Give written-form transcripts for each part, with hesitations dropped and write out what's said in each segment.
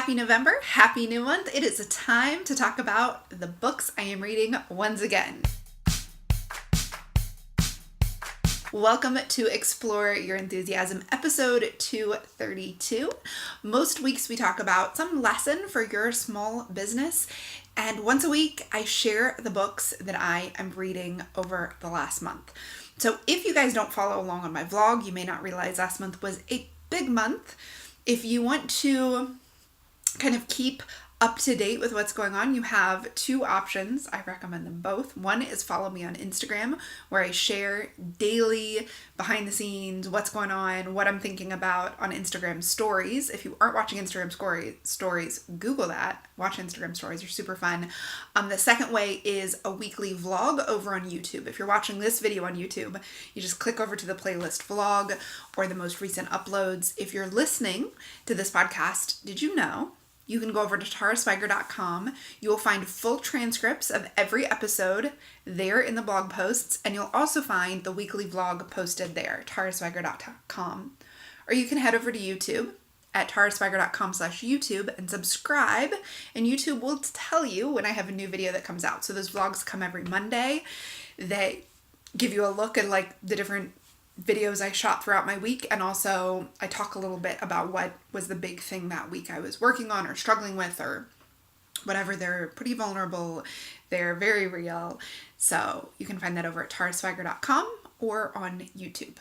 Happy November, happy new month. It is a time to talk about the books I am reading once again. Welcome to Explore Your Enthusiasm, episode 232. Most weeks we talk about some lesson for your small business, and once a week I share the books that I am reading over the last month. So if you guys don't follow along on my vlog, you may not realize last month was a big month. If you want to kind of keep up to date with what's going on, you have two options. I recommend them both. One is follow me on Instagram, where I share daily behind the scenes, what's going on, what I'm thinking about on Instagram stories. If you aren't watching Instagram stories, Google that. Watch Instagram stories, they're super fun. The second way is a weekly vlog over on YouTube. If you're watching this video on YouTube, you just click over to the playlist vlog or the most recent uploads. If you're listening to this podcast, did you know you can go over to taraswiger.com. You will find full transcripts of every episode there in the blog posts, and you'll also find the weekly vlog posted there, taraswiger.com. Or you can head over to YouTube at taraswiger.com/YouTube and subscribe, and YouTube will tell you when I have a new video that comes out. So those vlogs come every Monday. They give you a look at like the different videos I shot throughout my week, and also I talk a little bit about what was the big thing that week I was working on or struggling with or whatever. They're pretty vulnerable, they're very real, so you can find that over at taraswiger.com or on YouTube.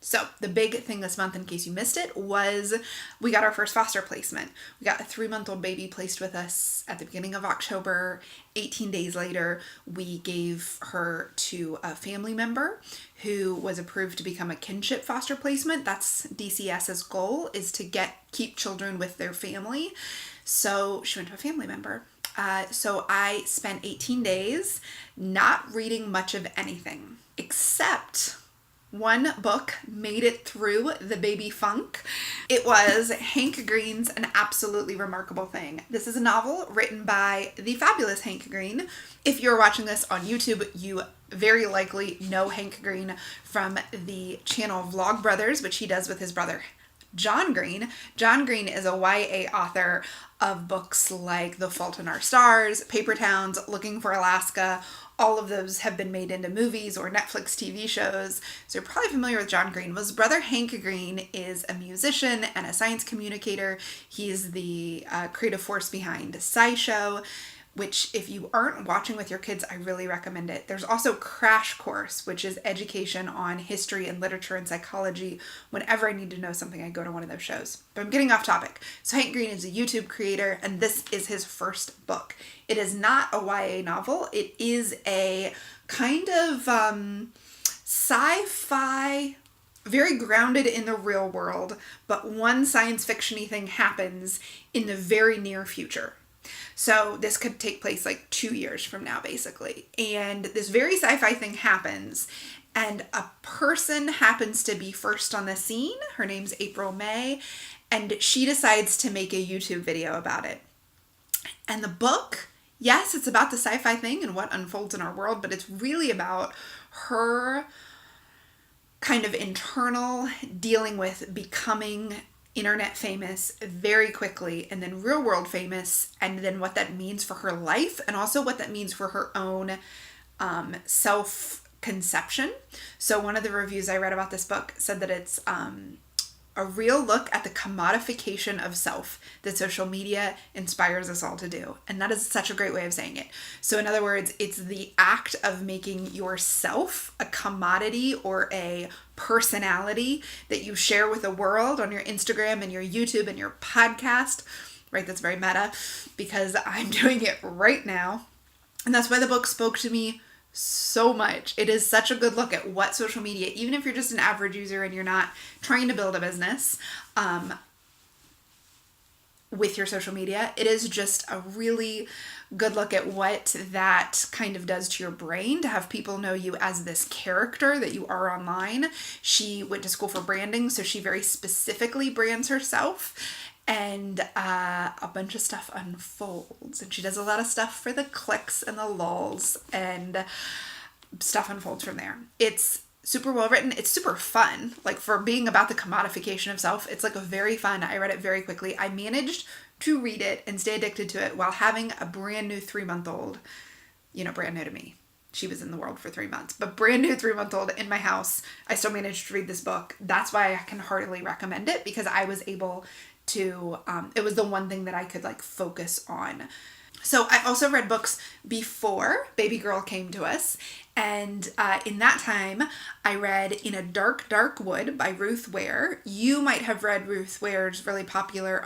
So the big thing this month, in case you missed it, was we got our first foster placement. We got a 3-month-old baby placed with us at the beginning of October. 18 days later, we gave her to a family member who was approved to become a kinship foster placement. That's DCS's goal, is to keep children with their family. So she went to a family member. So I spent 18 days not reading much of anything, except one book made it through the baby funk. It was Hank Green's An Absolutely Remarkable Thing. This is a novel written by the fabulous Hank Green. If you're watching this on YouTube, you very likely know Hank Green from the channel Vlogbrothers, which he does with his brother John Green. John Green is a YA author of books like The Fault in Our Stars, Paper Towns, Looking for Alaska. All of those have been made into movies or Netflix TV shows, so you're probably familiar with John Green. Well, his brother Hank Green is a musician and a science communicator. He's the creative force behind SciShow, which if you aren't watching with your kids, I really recommend it. There's also Crash Course, which is education on history and literature and psychology. Whenever I need to know something, I go to one of those shows. But I'm getting off topic. So Hank Green is a YouTube creator, and this is his first book. It is not a YA novel. It is a kind of sci-fi, very grounded in the real world, but one science fiction-y thing happens in the very near future. So this could take place like 2 years from now, basically. And this very sci-fi thing happens, and a person happens to be first on the scene. Her name's April May, and she decides to make a YouTube video about it. And the book, yes, it's about the sci-fi thing and what unfolds in our world, but it's really about her kind of internal dealing with becoming internet famous very quickly, and then real world famous, and then what that means for her life, and also what that means for her own self-conception. So one of the reviews I read about this book said that it's a real look at the commodification of self that social media inspires us all to do. And that is such a great way of saying it. So in other words, it's the act of making yourself a commodity or a personality that you share with the world on your Instagram and your YouTube and your podcast, right? That's very meta, because I'm doing it right now. And that's why the book spoke to me so much. It is such a good look at what social media, even if you're just an average user and you're not trying to build a business with your social media, it is just a really good look at what that kind of does to your brain, to have people know you as this character that you are online. She went to school for branding, so she very specifically brands herself, and a bunch of stuff unfolds, and she does a lot of stuff for the clicks and the lulz, and stuff unfolds from there. It's super well written. It's super fun. Like, for being about the commodification of self, it's like a very fun, I read it very quickly. I managed to read it and stay addicted to it while having a brand new 3-month-old, brand new to me. She was in the world for 3 months, but brand new 3-month-old in my house. I still managed to read this book. That's why I can heartily recommend it, because I was able to, it was the one thing that I could focus on. So I also read books before Baby Girl came to us. And in that time, I read In a Dark, Dark Wood by Ruth Ware. You might have read Ruth Ware's really popular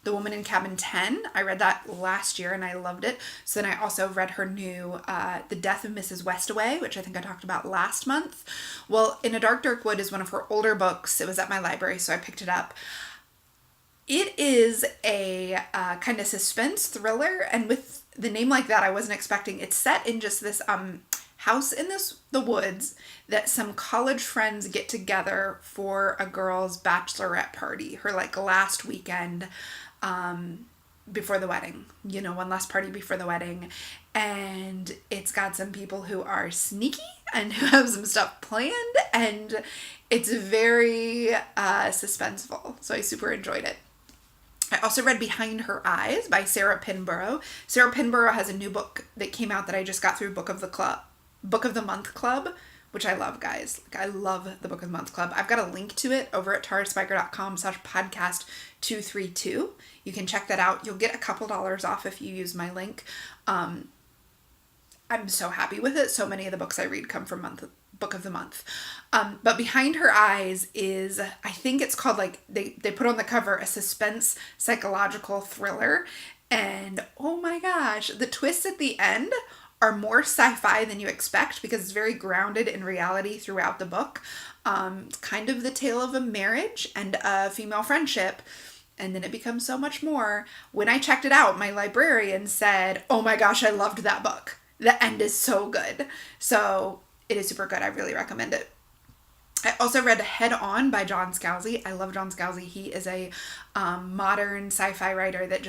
The Woman in Cabin 10. I read that last year and I loved it. So then I also read her new The Death of Mrs. Westaway, which I think I talked about last month. Well, In a Dark, Dark Wood is one of her older books. It was at my library, so I picked it up. It is a kind of suspense thriller, and with the name like that, I wasn't expecting. It's set in just this house in the woods that some college friends get together for a girl's bachelorette party, her last weekend before the wedding, one last party before the wedding. And it's got some people who are sneaky and who have some stuff planned, and it's very suspenseful. So I super enjoyed it. I also read Behind Her Eyes by Sarah Pinborough. Sarah Pinborough has a new book that came out that I just got through Book of the Month Club, which I love, guys. I love the Book of the Month Club. I've got a link to it over at taraspiker.com/podcast232. You can check that out. You'll get a couple $2 off if you use my link. I'm so happy with it. So many of the books I read come from Book of the Month. But Behind Her Eyes is, I think it's called, they put on the cover, a suspense psychological thriller. And oh my gosh, the twists at the end are more sci-fi than you expect, because it's very grounded in reality throughout the book. It's kind of the tale of a marriage and a female friendship. And then it becomes so much more. When I checked it out, my librarian said, oh my gosh, I loved that book. The end is so good. So it is super good. I really recommend it. I also read Head On by John Scalzi. I love John Scalzi. He is a modern sci-fi writer that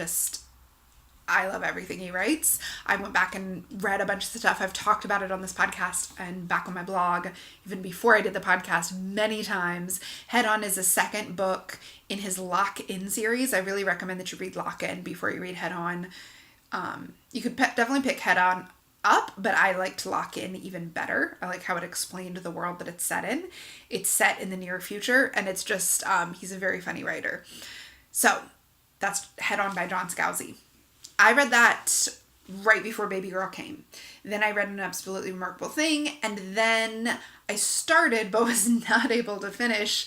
I love everything he writes. I went back and read a bunch of stuff. I've talked about it on this podcast and back on my blog, even before I did the podcast, many times. Head On is the second book in his Lock-In series. I really recommend that you read Lock-In before you read Head On. You could definitely pick Head On up, but I liked Lock-In even better. I like how it explained the world that it's set in. It's set in the near future, and it's just, he's a very funny writer. So that's Head On by John Scalzi. I read that right before Baby Girl came. Then I read An Absolutely Remarkable Thing, and then I started, but was not able to finish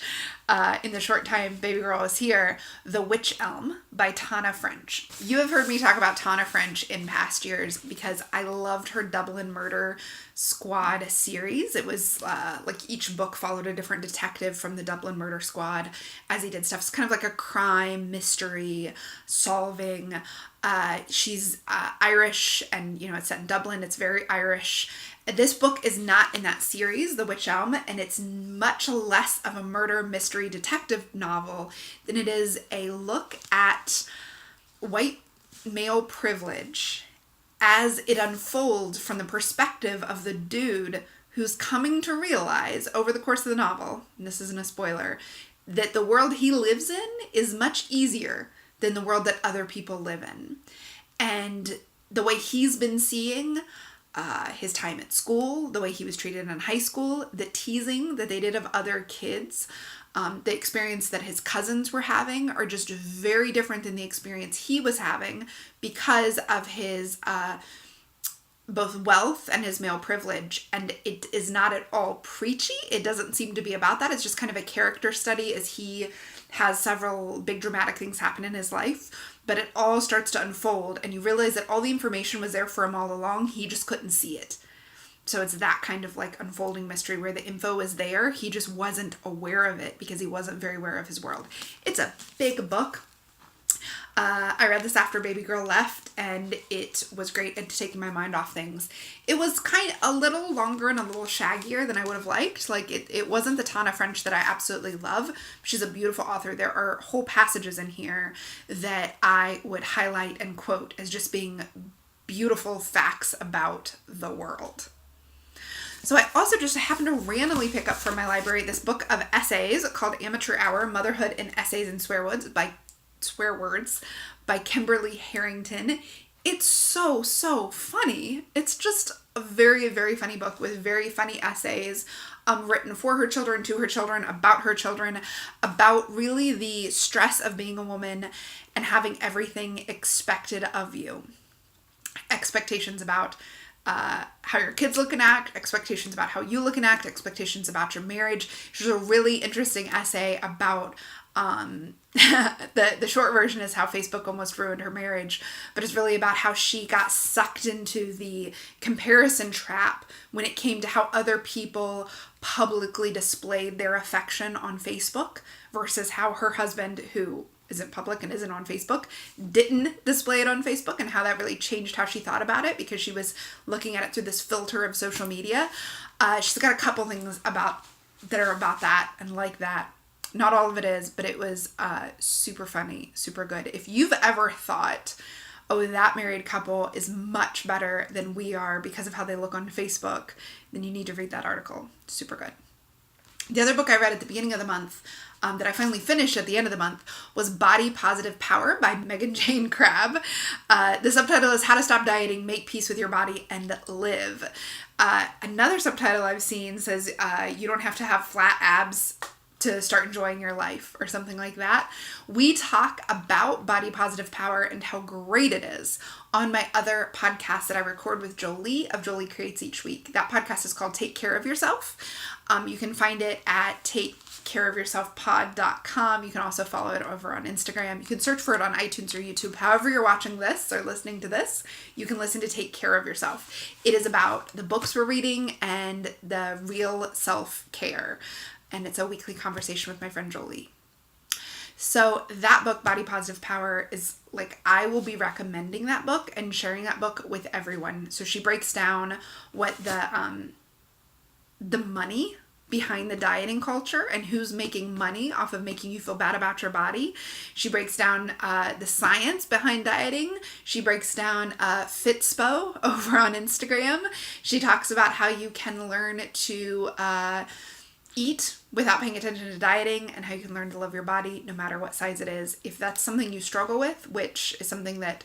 in the short time Baby Girl was here, The Wych Elm by Tana French. You have heard me talk about Tana French in past years because I loved her Dublin Murder Squad series. It was each book followed a different detective from the Dublin Murder Squad as he did stuff. It's kind of like a crime, mystery, solving. She's Irish, and it's set in Dublin. It's very Irish. This book is not in that series, The Wych Elm, and it's much less of a murder mystery detective novel than it is a look at white male privilege as it unfolds from the perspective of the dude who's coming to realize over the course of the novel, and this isn't a spoiler, that the world he lives in is much easier than the world that other people live in. And the way he's been seeing his time at school, the way he was treated in high school, the teasing that they did of other kids, the experience that his cousins were having are just very different than the experience he was having because of his both wealth and his male privilege. And it is not at all preachy. It doesn't seem to be about that. It's just kind of a character study as he has several big dramatic things happen in his life. But it all starts to unfold, and you realize that all the information was there for him all along. He just couldn't see it. So it's that kind of unfolding mystery where the info is there. He just wasn't aware of it because he wasn't very aware of his world. It's a big book. I read this after Baby Girl left, and it was great at taking my mind off things. It was kind of a little longer and a little shaggier than I would have liked. It wasn't the Tana French that I absolutely love. She's a beautiful author. There are whole passages in here that I would highlight and quote as just being beautiful facts about the world. So I also just happened to randomly pick up from my library this book of essays called Amateur Hour, Motherhood in Essays and Swear Words by swear words by Kimberly Harrington. It's so funny. It's just a very, very funny book with very funny essays written for her children, to her children, about really the stress of being a woman and having everything expected of you. Expectations about how your kids look and act, expectations about how you look and act, expectations about your marriage. She's a really interesting essay about the short version is how Facebook almost ruined her marriage, but it's really about how she got sucked into the comparison trap when it came to how other people publicly displayed their affection on Facebook versus how her husband, who isn't public and isn't on Facebook, didn't display it on Facebook, and how that really changed how she thought about it because she was looking at it through this filter of social media. She's got a couple things that are about that and like that. Not all of it is, but it was super funny, super good. If you've ever thought, oh, that married couple is much better than we are because of how they look on Facebook, then you need to read that article. Super good. The other book I read at the beginning of the month that I finally finished at the end of the month was Body Positive Power by Megan Jane Crabb. The subtitle is How to Stop Dieting, Make Peace with Your Body, and Live. Another subtitle I've seen says you don't have to have flat abs to start enjoying your life, or something like that. We talk about body positive power and how great it is on my other podcast that I record with Jolie of Jolie Creates Each Week. That podcast is called Take Care of Yourself. You can find it at takecareofyourselfpod.com. You can also follow it over on Instagram. You can search for it on iTunes or YouTube. However you're watching this or listening to this, you can listen to Take Care of Yourself. It is about the books we're reading and the real self-care. And it's a weekly conversation with my friend Jolie. So that book, Body Positive Power, is like, I will be recommending that book and sharing that book with everyone. So she breaks down what the money behind the dieting culture and who's making money off of making you feel bad about your body. She breaks down the science behind dieting. She breaks down Fitspo over on Instagram. She talks about how you can learn to eat without paying attention to dieting, and how you can learn to love your body no matter what size it is. If that's something you struggle with, which is something like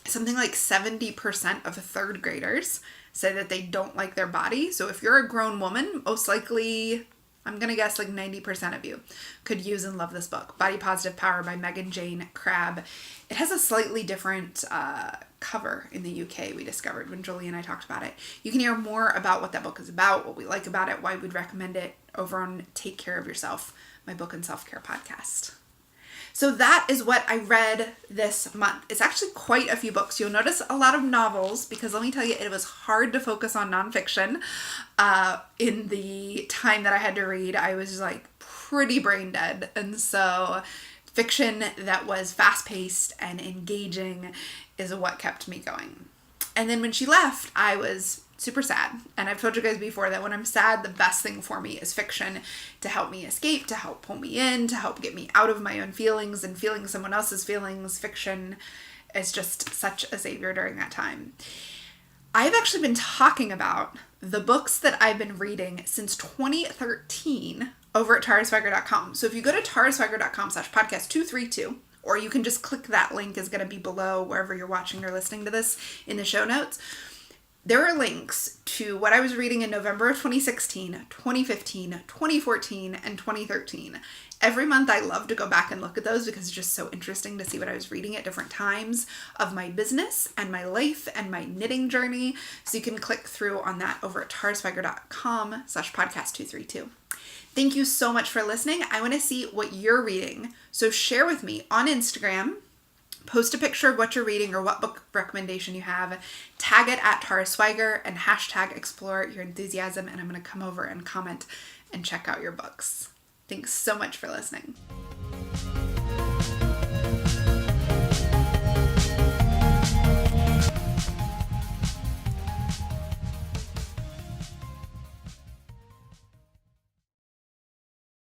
70% of third graders say that they don't like their body. So if you're a grown woman, most likely, I'm going to guess like 90% of you could use and love this book, Body Positive Power by Megan Jane Crabb. It has a slightly different cover in the UK, we discovered when Jolie and I talked about it. You can hear more about what that book is about, what we like about it, why we'd recommend it over on Take Care of Yourself, my book and self-care podcast. So that is what I read this month. It's actually quite a few books. You'll notice a lot of novels because let me tell you, it was hard to focus on nonfiction. In the time that I had to read, I was like pretty brain dead. And so fiction that was fast-paced and engaging is what kept me going. And then when she left, I was super sad. And I've told you guys before that when I'm sad, the best thing for me is fiction to help me escape, to help pull me in, to help get me out of my own feelings and feeling someone else's feelings. Fiction is just such a savior during that time. I've actually been talking about the books that I've been reading since 2013 over at tarasweiger.com. So if you go to tarasweiger.com/podcast232, or you can just click that link, is going to be below wherever you're watching or listening to this in the show notes. There are links to what I was reading in November of 2016, 2015, 2014, and 2013. Every month I love to go back and look at those because it's just so interesting to see what I was reading at different times of my business and my life and my knitting journey. So you can click through on that over at tarasweiger.com/podcast232. Thank you so much for listening. I want to see what you're reading. So share with me on Instagram. Post a picture of what you're reading or what book recommendation you have. Tag it at Tara Sweiger and hashtag explore your enthusiasm. And I'm going to come over and comment and check out your books. Thanks so much for listening.